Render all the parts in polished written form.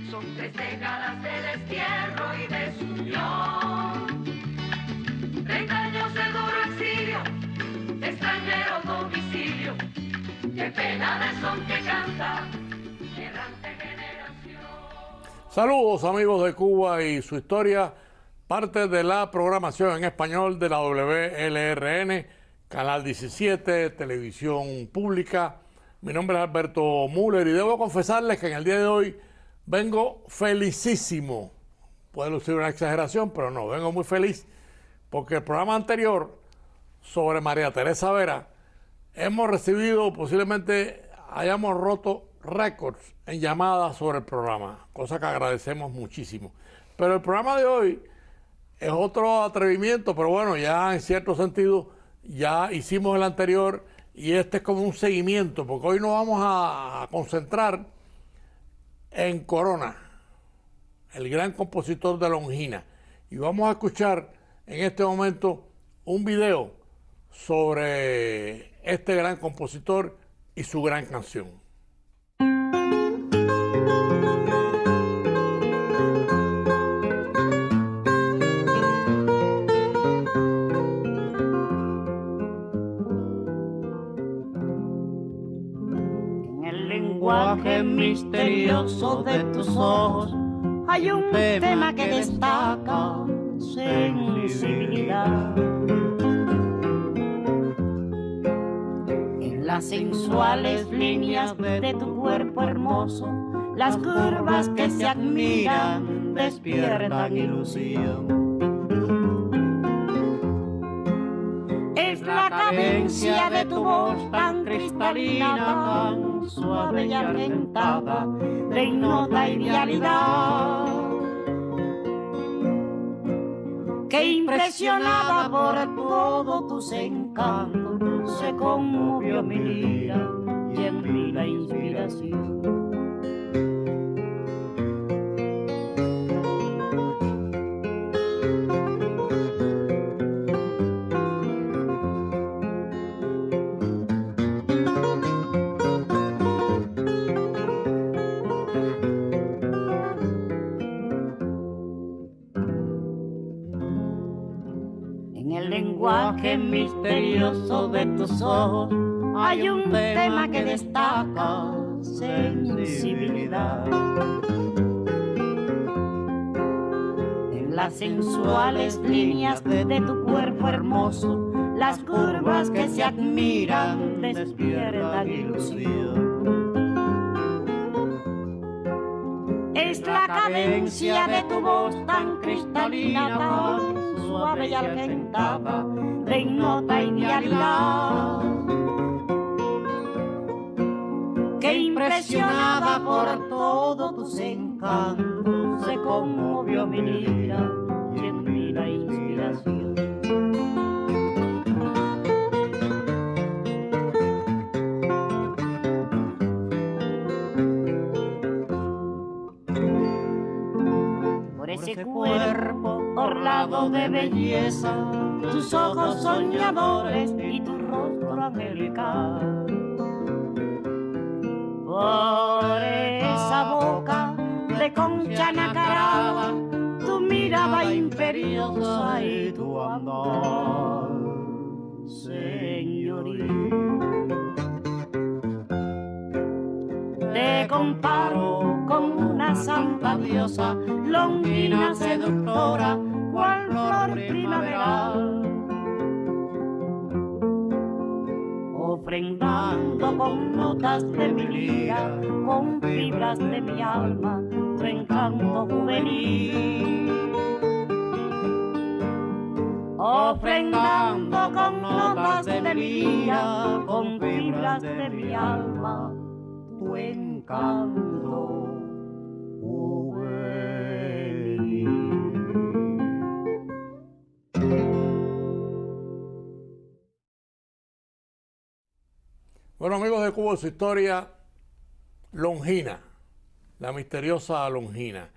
Son 3 décadas de destierro y desunión, 30 años de duro exilio, extranjero domicilio, qué pena de son que canta, errante generación. Saludos amigos de Cuba y su historia, parte de la programación en español de la WLRN, Canal 17, Televisión Pública. Mi nombre es Alberto Müller y debo confesarles que en el día de hoy vengo felicísimo. Puede lucir una exageración, pero no, vengo muy feliz porque el programa anterior sobre María Teresa Vera hemos recibido, posiblemente hayamos roto récords en llamadas sobre el programa, cosa que agradecemos muchísimo. Pero el programa de hoy es otro atrevimiento, pero bueno, ya en cierto sentido ya hicimos el anterior y este es como un seguimiento, porque hoy nos vamos a concentrar en Corona, el gran compositor de Longina, y vamos a escuchar en este momento un video sobre este gran compositor y su gran canción. Lenguaje misterioso de tus ojos hay un tema que destaca sensibilidad. En las sensuales líneas de tu cuerpo hermoso, las curvas que se admiran despiertan ilusión. Es la cadencia de tu voz tan cristalina, tan suave y argentada, de ignota idealidad, que impresionada por todos tus encantos se conmovió mi lira y en mí la inspiración. Lenguaje misterioso de tus ojos hay un tema que destaca sensibilidad. En las sensuales líneas de tu cuerpo hermoso, las curvas que se admiran despiertan ilusión. Es la cadencia de tu voz tan cristalina, tan suave y argentada, de ignota idealidad, que impresionada por todos tus encantos se conmovió mi lira y en mí la inspiración. Ese cuerpo orlado de belleza, tus ojos soñadores y tu rostro angelical. Por esa boca de concha nacarada, tu mirada imperiosa y tu andar señoril. Te comparo con una santa diosa, longina seductora, cual flor primaveral, ofrendando con notas de mi lira, con fibras de mi alma, tu encanto juvenil. Ofrendando con notas de mi lira, con fibras de mi alma, tu encanto juvenil. Bueno, amigos de Cuba, su historia, Longina, la misteriosa Longina,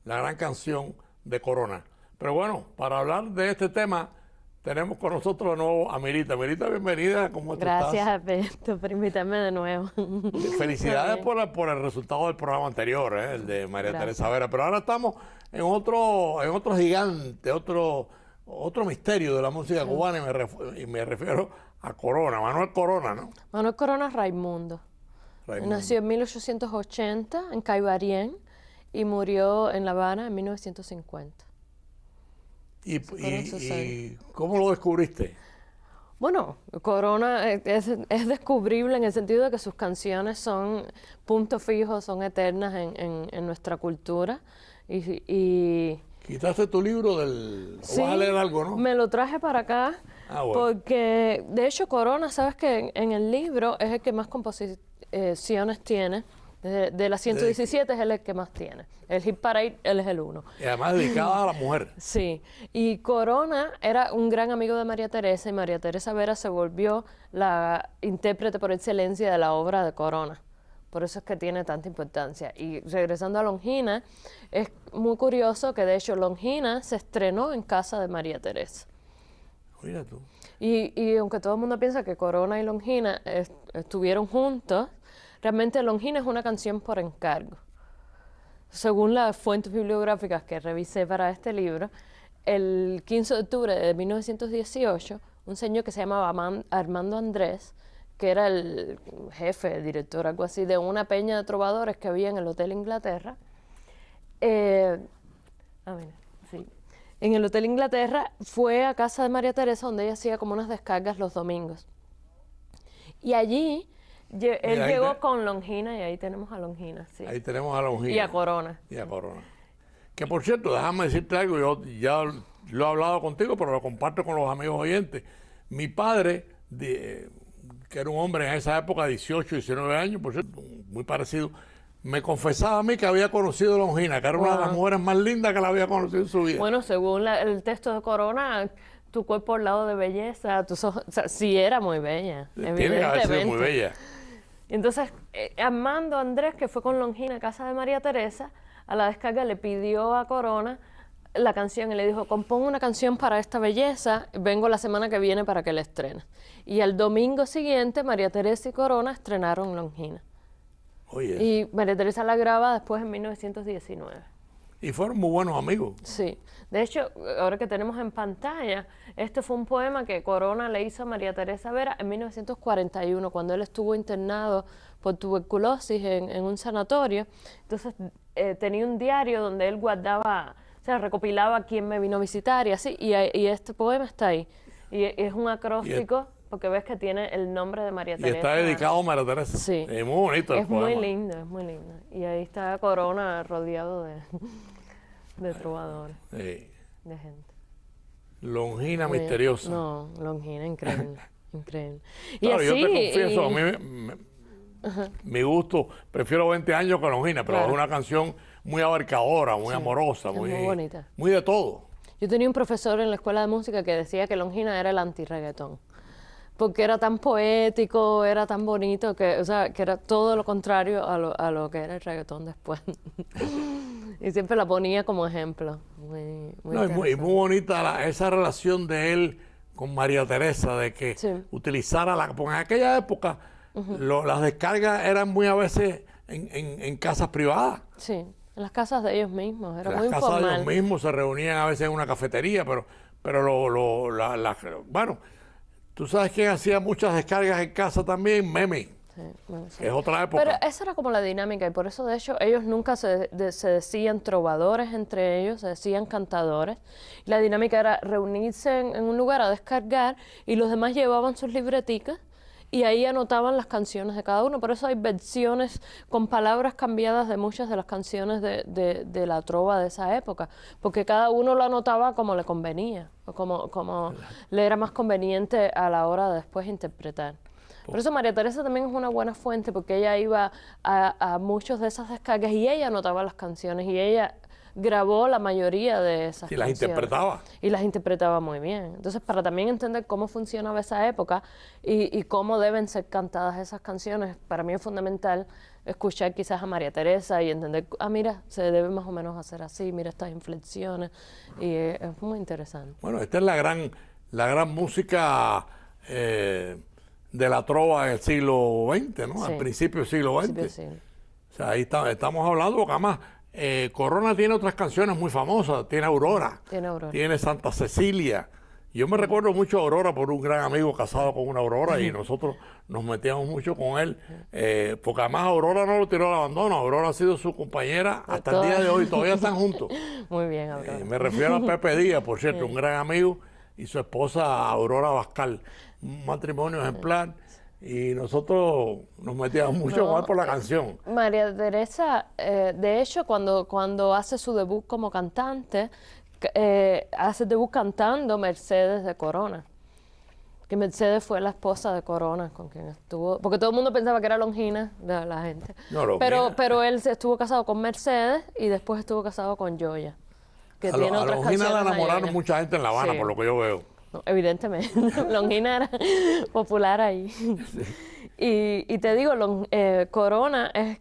la gran canción de Corona. Pero bueno, para hablar de este tema tenemos con nosotros de nuevo a Mirita. Mirita, bienvenida, ¿cómo estás? Gracias, Alberto, por invitarme de nuevo. Felicidades por el resultado del programa anterior, el de María Teresa Vera. Pero ahora estamos en otro gigante, otro misterio de la música cubana, y me refiero a Corona, Manuel Corona, ¿no? Manuel Corona Raimundo. Nació en 1880 en Caibarien y murió en La Habana en 1950. ¿Y cómo lo descubriste? Bueno, Corona es descubrible en el sentido de que sus canciones son puntos fijos, son eternas en nuestra cultura. ¿Quitaste tu libro del...? Sí, ¿Vas a leer algo, no? Me lo traje para acá, Bueno. porque de hecho Corona, sabes que en el libro es el que más composiciones tiene. De las 117 es el que más tiene. El Hit Parade, él es el 1. Y además dedicada a la mujer. Sí. Y Corona era un gran amigo de María Teresa, y María Teresa Vera se volvió la intérprete por excelencia de la obra de Corona. Por eso es que tiene tanta importancia. Y regresando a Longina, es muy curioso que de hecho Longina se estrenó en casa de María Teresa. Mira tú. Y aunque todo el mundo piensa que Corona y Longina estuvieron juntos, realmente Longina es una canción por encargo. Según las fuentes bibliográficas que revisé para este libro, el 15 de octubre de 1918, un señor que se llamaba Armando Andrés, que era el jefe, el director, algo así, de una peña de trovadores que había en el Hotel Inglaterra, en el Hotel Inglaterra, fue a casa de María Teresa, donde ella hacía como unas descargas los domingos. Y allí él llegó con Longina, y ahí tenemos a Longina, sí. Ahí tenemos a Longina. Y a Corona. Y a Corona. Que por cierto, déjame decirte algo, yo ya lo he hablado contigo, pero lo comparto con los amigos oyentes. Mi padre, que era un hombre en esa época, 18, 19 años, por cierto, muy parecido, me confesaba a mí que había conocido a Longina, que era una de las mujeres más lindas que la había conocido en su vida. Bueno, según el texto de Corona, tu cuerpo al lado de belleza, tus ojos, o sea, sí era muy bella, evidentemente. Tiene que haber sido muy bella. Entonces, Armando Andrés, que fue con Longina a casa de María Teresa, a la descarga le pidió a Corona la canción y le dijo: compón una canción para esta belleza, vengo la semana que viene para que la estrene. Y el domingo siguiente, María Teresa y Corona estrenaron Longina. Oye. Y María Teresa la graba después en 1919. Y fueron muy buenos amigos. Sí. De hecho, ahora que tenemos en pantalla, este fue un poema que Corona le hizo a María Teresa Vera en 1941, cuando él estuvo internado por tuberculosis en un sanatorio. Entonces, tenía un diario donde él guardaba, o sea, recopilaba quién me vino a visitar y así, y este poema está ahí. Y es un acróstico, porque ves que tiene el nombre de María Teresa. Y está dedicado a María Teresa. Sí. Es muy bonito el poema. Es muy lindo, es muy lindo. Y ahí está Corona rodeado de trovadores, Sí. de gente. Longina misteriosa. No, Longina, increíble, increíble. Y Claro, así, yo te confieso, a mí mi gusto, prefiero 20 años que Longina, pero Claro. es una canción muy abarcadora, muy amorosa, muy bonita. muy de todo. Yo tenía un profesor en la escuela de música que decía que Longina era el anti-reggaetón, porque era tan poético, era tan bonito, que, o sea, que era todo lo contrario a lo que era el reggaetón después. Y siempre la ponía como ejemplo. Muy Y muy bonita esa relación de él con María Teresa, de que utilizara porque en aquella época las descargas eran muy a veces en casas privadas. Sí, en las casas de ellos mismos, era muy En las casas informal. de ellos mismos se reunían a veces en una cafetería, pero bueno, tú sabes quién hacía muchas descargas en casa también, Memi. Sí, bueno, sí. Que es otra época. Pero esa era como la dinámica, y por eso de hecho ellos nunca se decían trovadores entre ellos, se decían cantadores. Y la dinámica era reunirse en un lugar a descargar, y los demás llevaban sus libreticas y ahí anotaban las canciones de cada uno. Por eso hay versiones con palabras cambiadas de muchas de las canciones de la trova de esa época, porque cada uno lo anotaba como le convenía, o como le era más conveniente a la hora de después interpretar. Por eso María Teresa también es una buena fuente, porque ella iba a muchas de esas descargas y ella anotaba las canciones, y ella grabó la mayoría de esas canciones. Y las interpretaba. Y las interpretaba muy bien. Entonces, para también entender cómo funcionaba esa época y cómo deben ser cantadas esas canciones, para mí es fundamental escuchar quizás a María Teresa y entender, mira, se debe más o menos hacer así, mira estas inflexiones, y es muy interesante. Bueno, esta es la gran música de la trova del siglo XX, ¿no? Sí. Al principio del siglo XX. Sí. O sea, ahí estamos hablando, porque además Corona tiene otras canciones muy famosas. Tiene Aurora. Tiene Aurora. Tiene Santa Cecilia. Yo me recuerdo mucho a Aurora por un gran amigo casado con una Aurora y nosotros nos metíamos mucho con él. Porque además Aurora no lo tiró al abandono. Aurora ha sido su compañera hasta el día de hoy. Todavía están juntos. Muy bien, Aurora. Me refiero a Pepe Díaz, por cierto, un gran amigo, y su esposa Aurora Bascal. Un matrimonio ejemplar. Y nosotros nos metíamos mucho más por la canción. María Teresa, de hecho, cuando hace su debut como cantante, hace debut cantando Mercedes de Corona. Que Mercedes fue la esposa de Corona con quien estuvo, porque todo el mundo pensaba que era Longina, la gente. No, pero él estuvo casado con Mercedes y después estuvo casado con Joya, que tiene otras Longina canciones. la enamoraron navideñas. mucha gente en La Habana, Sí. por lo que yo veo. No, evidentemente, Longina era popular ahí. Y te digo, Corona es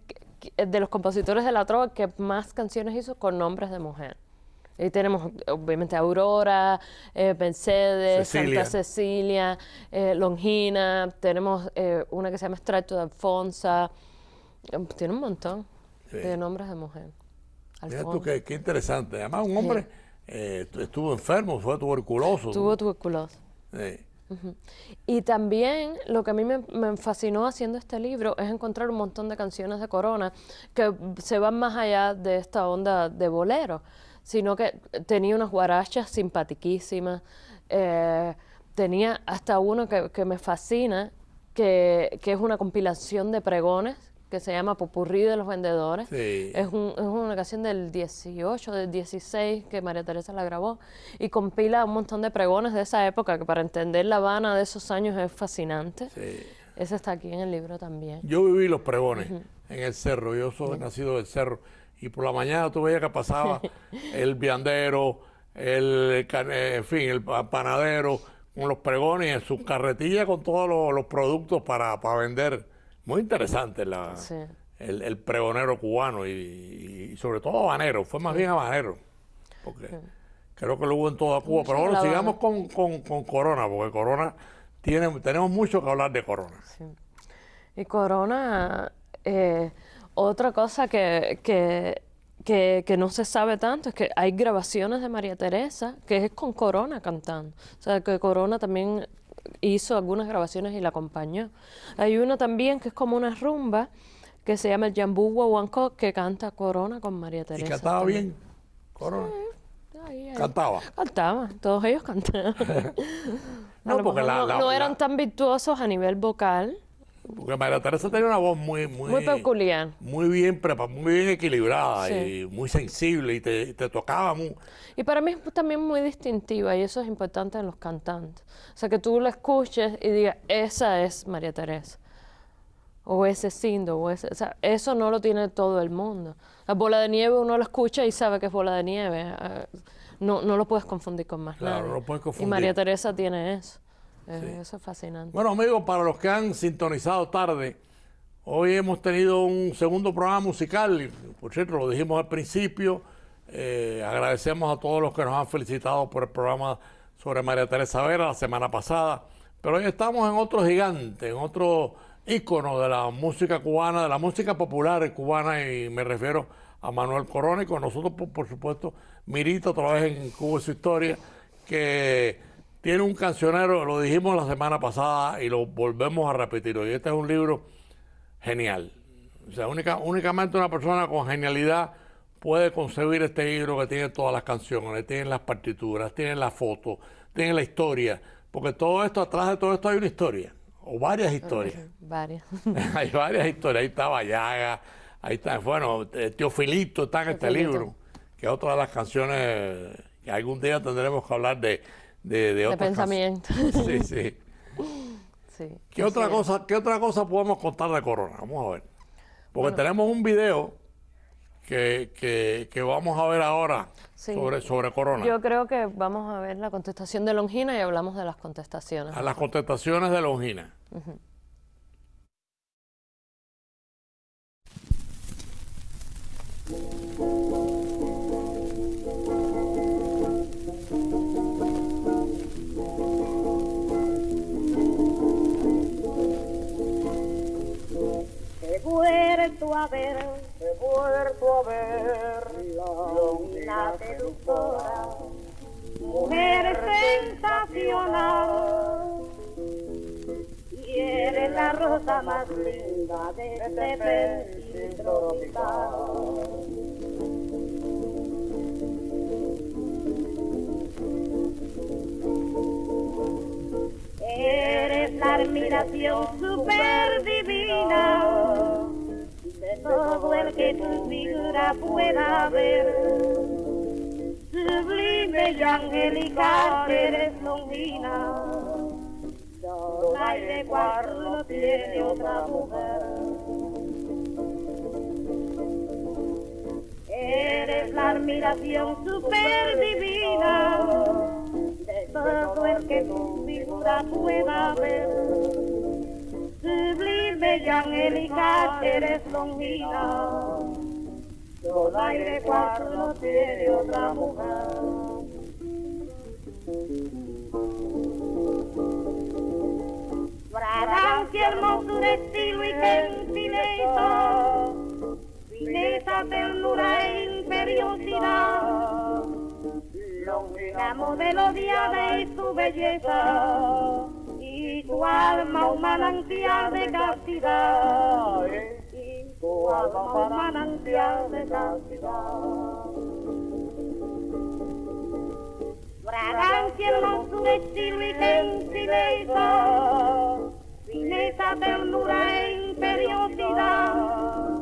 de los compositores de la trova que más canciones hizo con nombres de mujer. Y tenemos obviamente Aurora, Mercedes, Cecilia. Santa Cecilia, Longina, tenemos una que se llama Estrecho de Alfonsa, tiene un montón de nombres de mujer. Mira tú qué interesante. Además, un hombre estuvo enfermo, fue tuberculoso. Tuvo tuberculosis. Sí. Y también lo que a mí me fascinó haciendo este libro es encontrar un montón de canciones de Corona que se van más allá de esta onda de bolero, sino que tenía unas guarachas simpatiquísimas, tenía hasta uno que me fascina, que es una compilación de pregones, que se llama Popurrí de los Vendedores. Sí. Es una canción del 18, del 16, que María Teresa la grabó, y compila un montón de pregones de esa época, que para entender La Habana de esos años es fascinante. Sí. Ese está aquí en el libro también. Yo viví los pregones en el cerro, yo soy nacido del cerro, y por la mañana tú veías que pasaba el viandero, en fin, el panadero, con los pregones y en sus carretillas con todos los productos para vender. Muy interesante el pregonero cubano y sobre todo habanero, fue más bien habanero, porque creo que lo hubo en toda Cuba. Pero bueno, sigamos con Corona, porque Corona tenemos mucho que hablar de Corona. Sí. Y Corona, otra cosa que no se sabe tanto es que hay grabaciones de María Teresa que es con Corona cantando. O sea, que Corona también hizo algunas grabaciones y la acompañó. Hay uno también que es como una rumba que se llama el Jambú Guaguancó, que canta Corona con María Teresa. ¿Y cantaba también. bien Corona? Ahí. ¿Cantaba? Cantaba, todos ellos cantaban. No, A lo porque mejor no eran tan virtuosos a nivel vocal. Porque María Teresa tenía una voz muy peculiar. muy bien equilibrada Sí. y muy sensible y te tocaba muy. Y para mí es también muy distintiva y eso es importante en los cantantes. O sea, que tú la escuches y digas, esa es María Teresa. O ese Cindo, o sea, eso no lo tiene todo el mundo. La Bola de Nieve uno lo escucha y sabe que es Bola de Nieve. No lo puedes confundir con más Claro, nada. no lo puedes confundir. Y María Teresa tiene eso. Sí. Eso es fascinante. Bueno, amigos, para los que han sintonizado tarde, hoy hemos tenido un segundo programa musical. Y, por cierto, lo dijimos al principio. Agradecemos a todos los que nos han felicitado por el programa sobre María Teresa Vera la semana pasada. Pero hoy estamos en otro gigante, en otro ícono de la música cubana, de la música popular cubana, y me refiero a Manuel Corona, y con nosotros, por supuesto, Mirita, otra vez en Cuba y su historia, que tiene un cancionero, lo dijimos la semana pasada y lo volvemos a repetir hoy. Este es un libro genial. O sea, únicamente una persona con genialidad puede concebir este libro que tiene todas las canciones, tiene las partituras, tiene las fotos, tiene la historia. Porque todo esto, atrás de todo esto hay una historia, o varias historias. Varias. Hay varias historias. Ahí está Vallaga, ahí está, bueno, Teofilito está en este libro, que es otra de las canciones que algún día tendremos que hablar de otras pensamiento. Sí, sí. Sí. ¿Qué otra cosa podemos contar de Corona? Vamos a ver. Porque tenemos un video que vamos a ver ahora sobre Corona. Yo creo que vamos a ver la contestación de Longina y hablamos de las contestaciones. A las contestaciones de Longina. a ver, he vuelto a ver, Longina seductora, mujer sensacional, y eres la rosa más linda de este perfil tropical. Eres la admiración super divina de todo el que tu figura pueda ver. Sublime y angelical eres Longina, donaire de cual no tiene otra mujer. Eres la admiración super divina de todo el que tu figura pueda ver. Sublime y angelical eres Longina, donaire cual no tiene otra mujer. Fragancia, hermosura, estilo y gentileza, fineza, ternura e imperiosidad, Longina modelo diada y su belleza, y tu alma un manantial de castidad, y tu alma un manantial de castidad. Fragancia, hermosura, estilo y gentileza, fineza, ternura e imperiosidad,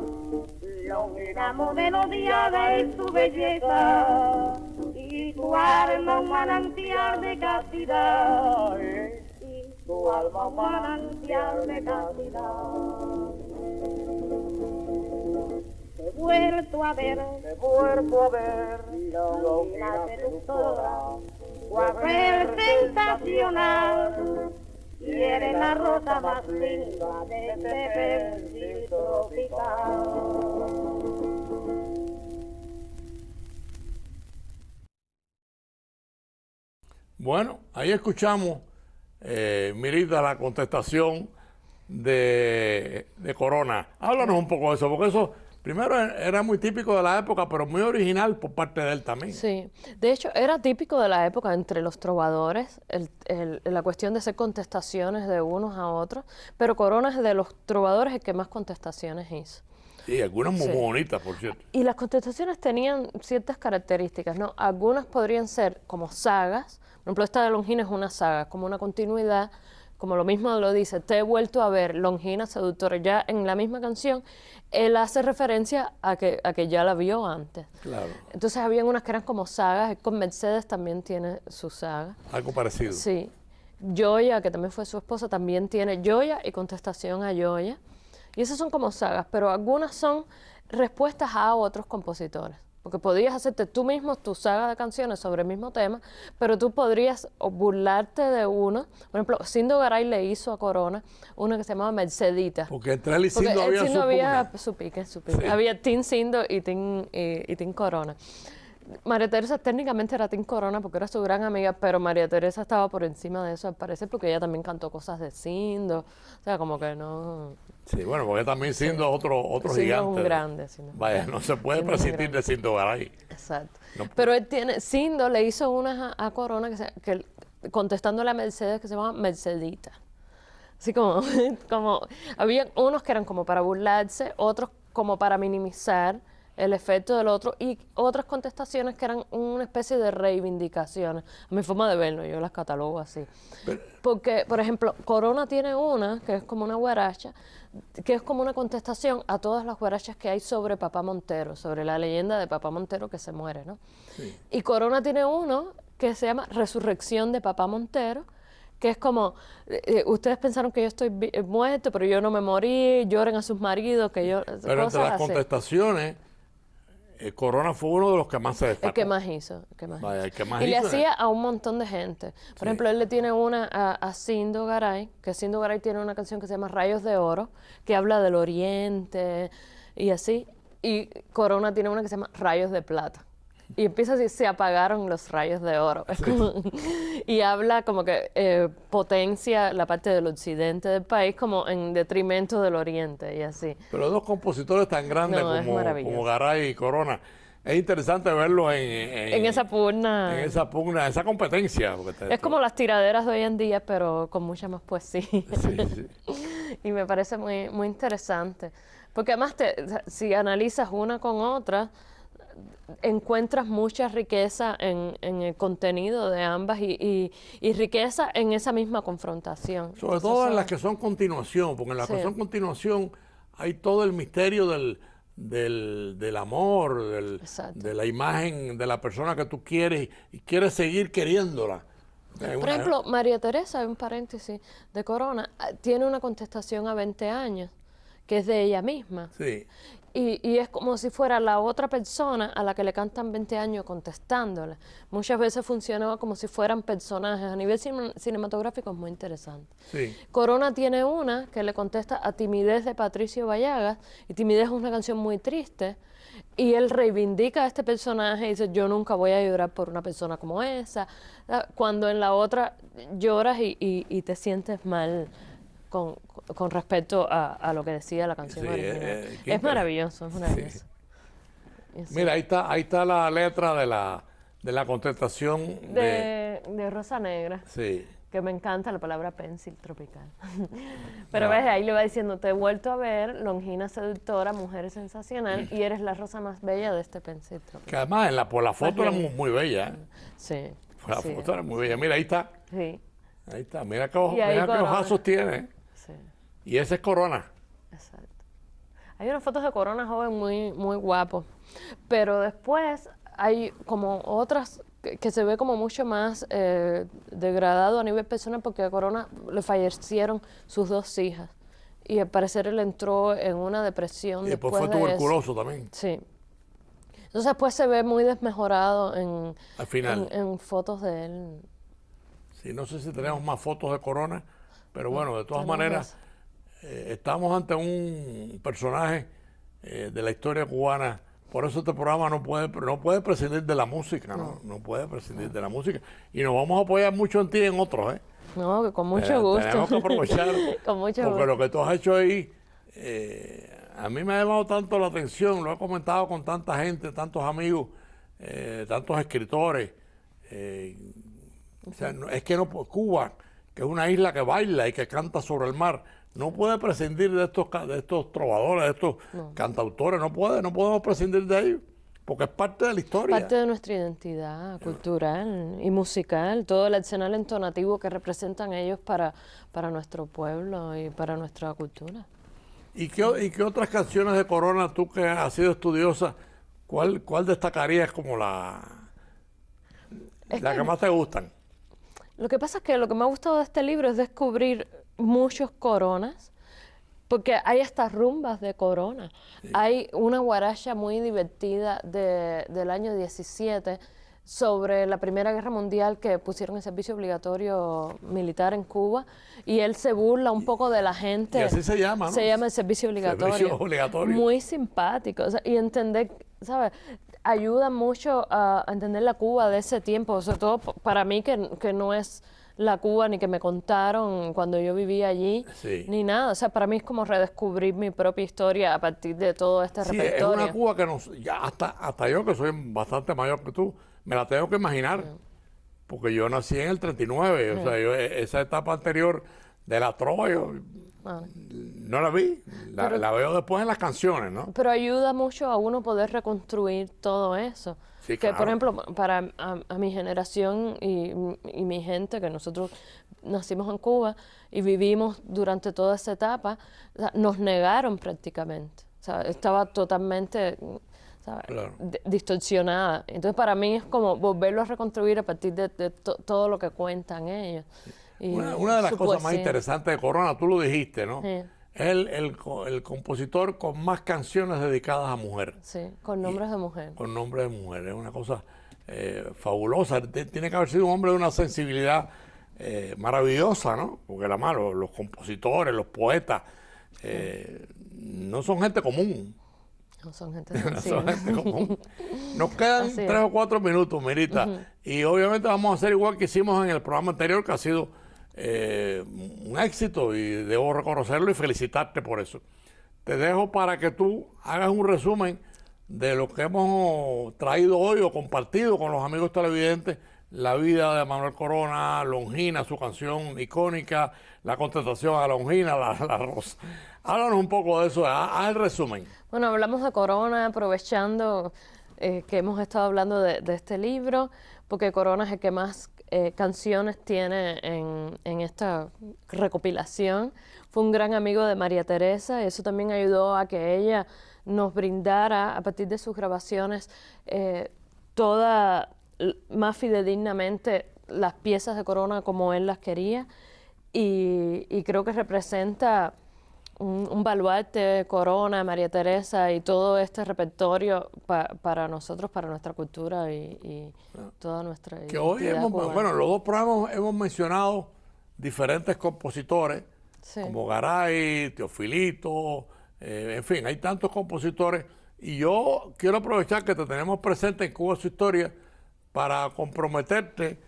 Longina modelo diada y su belleza, y tu alma un manantial de castidad, y tu alma un manantial de castidad. He vuelto a ver, Longina seductora, mujer sensacional, y eres la rosa más linda de este perfil tropical. Bueno, ahí escuchamos, Mirita, la contestación de Corona. Háblanos un poco de eso, porque eso primero era muy típico de la época, pero muy original por parte de él también. Sí, de hecho era típico de la época entre los trovadores, la cuestión de hacer contestaciones de unos a otros, pero Corona es de los trovadores el que más contestaciones hizo. Sí, algunas muy Sí. bonitas, por cierto. Y las contestaciones tenían ciertas características, ¿no? Algunas podrían ser como sagas, por ejemplo, esta de Longina es una saga, como una continuidad, como lo mismo lo dice, te he vuelto a ver, Longina seductora. Ya en la misma canción, él hace referencia a que ya la vio antes. Claro. Entonces habían unas que eran como sagas, con Mercedes también tiene su saga. Algo parecido. Sí. Yoya, que también fue su esposa, también tiene Yoya y contestación a Yoya. Y esas son como sagas, pero algunas son respuestas a otros compositores. Porque podías hacerte tú mismo tu saga de canciones sobre el mismo tema, pero tú podrías burlarte de uno. Por ejemplo, Sindo Garay le hizo a Corona una que se llamaba Mercedita. Porque entre él y Porque Sindo el había Sindo su había pugna. su pique. Sí. Había Team Sindo y Team Corona. María Teresa técnicamente era Team Corona porque era su gran amiga, pero María Teresa estaba por encima de eso, al parecer, porque ella también cantó cosas de Sindo. O sea, como que no... Sí, bueno, porque también Sindo es otro Sindo es gigante. un grande. Sindo. Vaya, no se puede Sindo es un prescindir grande. de Sindo Garay. Exacto. No. Pero él tiene, Sindo le hizo unas a Corona que contestándole a Mercedes que se llama Mercedita. Así como, había unos que eran como para burlarse, otros como para minimizar el efecto del otro y otras contestaciones que eran una especie de reivindicaciones. A mi forma de verlo, yo las catalogo así. Porque, por ejemplo, Corona tiene una que es como una guaracha, que es como una contestación a todas las guarachas que hay sobre Papá Montero, sobre la leyenda de Papá Montero que se muere, ¿no? Sí. Y Corona tiene uno que se llama Resurrección de Papá Montero, que es como, ustedes pensaron que yo estoy muerto, pero yo no me morí, lloren a sus maridos, que yo... Pero entre las contestaciones, Corona fue uno de los que más se destacó. El que más hizo. Vaya, el que más y hizo, le hacía a un montón de gente. Por ejemplo, él le tiene una a Sindo Garay, que Sindo Garay tiene una canción que se llama Rayos de Oro, que habla del Oriente y así. Y Corona tiene una que se llama Rayos de Plata, Y empieza así, se apagaron los rayos de oro. Es como- y habla como que potencia la parte del occidente del país como en detrimento del oriente y así. Pero dos compositores tan grandes No, es maravilloso. como Garay y Corona. Es interesante verlos En esa pugna. en esa pugna, esa competencia. Porque Es como las tiraderas de hoy en día, pero con mucha más poesía. Sí, sí. Y me parece muy, muy interesante. Porque además, si analizas una con otra, encuentras mucha riqueza en el contenido de ambas y riqueza en esa misma confrontación. Sobre todo en las que son continuación, porque en las que Sí. son continuación hay todo el misterio del amor, Exacto. de la imagen de la persona que tú quieres y quieres seguir queriéndola. Por ejemplo, María Teresa, un paréntesis, de Corona, tiene una contestación a 20 años, que es de ella misma. Sí, Y es como si fuera la otra persona a la que le cantan 20 años contestándole. Muchas veces funcionaba como si fueran personajes. A nivel cinematográfico es muy interesante. sí. Corona tiene una que le contesta a Timidez de Patricio Vallagas, y Timidez es una canción muy triste, y él reivindica a este personaje y dice, yo nunca voy a llorar por una persona como esa, cuando en la otra lloras y te sientes mal con respecto a lo que decía la canción Sí, original. qué Es maravilloso, es maravilloso. Y sí. Mira, ahí está la letra de la contestación De Rosa Negra, Sí. que me encanta la palabra pensil tropical. Pero ves, ahí le va diciendo, te he vuelto a ver, longina seductora, mujer sensacional, y eres la rosa más bella de este pensil tropical. Que además por la foto era bien. muy bella, ¿eh? Sí. Por la sí, foto era muy bella. Mira, ahí está. sí, Ahí está. Mira qué, Y ahí mira qué Corona. ojazos tiene. sí, Y ese es Corona. exacto. Hay unas fotos de Corona joven muy, muy guapo, pero después hay como otras que se ve como mucho más degradado a nivel personal, porque a Corona le fallecieron sus dos hijas y al parecer él entró en una depresión Y después después fue de eso. tuberculoso también, Sí. Entonces después se ve muy desmejorado al final. en fotos de él. Sí, no sé si tenemos más fotos de Corona, pero bueno, de todas tenemos maneras, estamos ante un personaje de la historia cubana. Por eso este programa no puede prescindir de la música, no puede prescindir de la música. Y nos vamos a apoyar mucho en ti y en otros, ¿eh? No, que con mucho gusto. Tenemos que aprovechar, Con mucho porque gusto. lo que tú has hecho ahí, a mí me ha llamado tanto la atención, lo he comentado con tanta gente, tantos amigos, tantos escritores. O sea, es que no, Cuba, que es una isla que baila y que canta sobre el mar, no puede prescindir de estos trovadores, de estos cantautores, no podemos prescindir de ellos, porque es parte de la historia. Parte de nuestra identidad cultural y musical, todo el arsenal entonativo que representan ellos para nuestro pueblo y para nuestra cultura. ¿Y qué otras canciones de Corona, tú que has sido estudiosa, cuál destacarías como la que más te gustan? Lo que pasa es que lo que me ha gustado de este libro es descubrir muchos Coronas, porque hay hasta rumbas de Corona. Hay una guaracha muy divertida del año 17 sobre la Primera Guerra Mundial, que pusieron el servicio obligatorio militar en Cuba, y él se burla un poco de la gente. Y así se llama, ¿no? Se llama el servicio obligatorio. Servicio obligatorio. Muy simpático, o sea, y entender, ¿sabes? Ayuda mucho a entender la Cuba de ese tiempo, sobre todo para mí que no es la Cuba ni que me contaron cuando yo vivía allí, Sí. ni nada. O sea, para mí es como redescubrir mi propia historia a partir de todo este Sí, es repertorio. una Cuba que ya hasta yo, que soy bastante mayor que tú, me la tengo que imaginar, porque yo nací en el 39, o sea, esa etapa anterior de la trova, yo Ah. no la vi, la veo después en las canciones, ¿no? Pero ayuda mucho a uno poder reconstruir todo eso. Sí, que, claro. por ejemplo, para a mi generación y mi gente, que nosotros nacimos en Cuba y vivimos durante toda esa etapa, o sea, nos negaron prácticamente. O sea, estaba totalmente, ¿sabes? Claro. Distorsionada. Entonces, para mí es como volverlo a reconstruir a partir de todo lo que cuentan ellos. Y Una de las su cosas más poesía. interesantes de Corona, tú lo dijiste, ¿no? Sí. Es el compositor con más canciones dedicadas a mujer, Sí, con nombres de mujer. con nombre de mujer. Es una cosa fabulosa. Tiene que haber sido un hombre de una sensibilidad maravillosa, ¿no? Porque los compositores, los poetas, no son gente común. No son gente Son sensible. gente común. Nos quedan Así es. 3 o 4 minutos, Mirita, y obviamente vamos a hacer igual que hicimos en el programa anterior, que ha sido un éxito y debo reconocerlo y felicitarte por eso. Te dejo para que tú hagas un resumen de lo que hemos traído hoy o compartido con los amigos televidentes, la vida de Manuel Corona, Longina, su canción icónica, la contestación a Longina, la rosa. Háblanos un poco de eso, haz el resumen. Bueno, hablamos de Corona, aprovechando que hemos estado hablando de este libro, porque Corona es el que más canciones tiene en esta recopilación. Fue un gran amigo de María Teresa, y eso también ayudó a que ella nos brindara, a partir de sus grabaciones, más fidedignamente las piezas de Corona como él las quería, y creo que representa un baluarte, Corona, María Teresa y todo este repertorio para nosotros, para nuestra cultura y toda nuestra Que hoy identidad cubana. bueno, los dos programas hemos mencionado diferentes compositores, Sí. como Garay, Teofilito, en fin, hay tantos compositores, y yo quiero aprovechar que te tenemos presente en Cuba Su Historia para comprometerte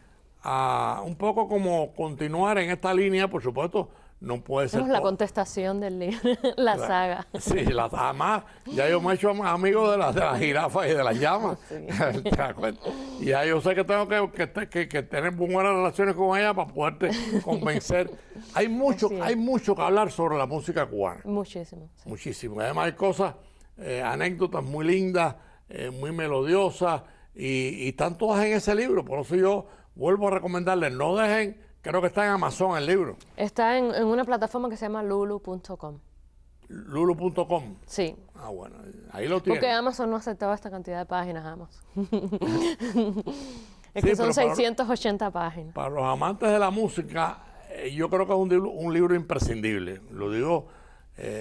a un poco como continuar en esta línea. Por supuesto, no puede ser Tenemos la todo. contestación del libro, la saga. Sí, además, ya yo me he hecho amigo de las jirafas y de las llamas. Sí. ¿Te das cuenta? Y ya yo sé que tengo que tener buenas relaciones con ella para poderte convencer. Hay mucho que hablar sobre la música cubana. Muchísimo. Sí. Muchísimo. Además hay cosas, anécdotas muy lindas, muy melodiosas, y están todas en ese libro. Por eso yo vuelvo a recomendarles, no dejen, creo que está en Amazon el libro, Está en una plataforma que se llama lulu.com. lulu.com. Sí. Ah, bueno, ahí lo tienen. Porque Amazon no aceptaba esta cantidad de páginas, Amazon. Es Sí, que son pero 680 páginas. Para los amantes de la música, yo creo que es un libro imprescindible. Lo digo,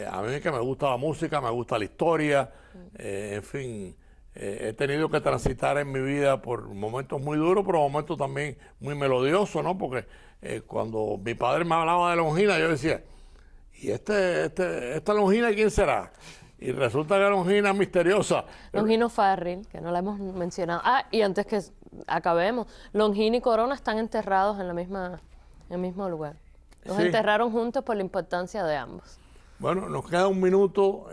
a mí que me gusta la música, me gusta la historia, en fin, he tenido que transitar en mi vida por momentos muy duros, pero momentos también muy melodiosos, ¿no? Porque cuando mi padre me hablaba de Longina, yo decía, ¿y esta Longina quién será? Y resulta que Longina es misteriosa. Longino Farril, que no la hemos mencionado. Ah, y antes que acabemos, Longino y Corona están enterrados en el mismo lugar. Los Sí. enterraron juntos por la importancia de ambos. Bueno, nos queda un minuto.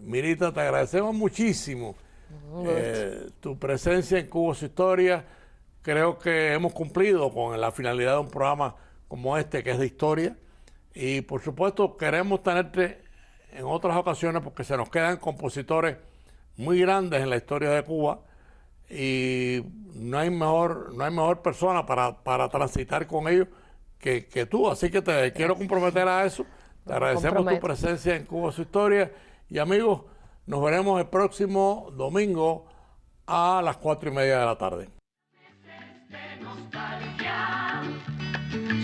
Mirita, te agradecemos muchísimo tu presencia en Cuba Su Historia. Creo que hemos cumplido con la finalidad de un programa como este, que es de historia. Y por supuesto queremos tenerte en otras ocasiones porque se nos quedan compositores muy grandes en la historia de Cuba, y no hay mejor persona para transitar con ellos que tú. Así que te quiero comprometer a eso. Te agradecemos tu presencia en Cuba Su Historia. Y amigos, nos veremos el próximo domingo a las 4:30 de la tarde. De nostalgia,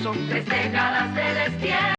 son 3 décadas de destierro.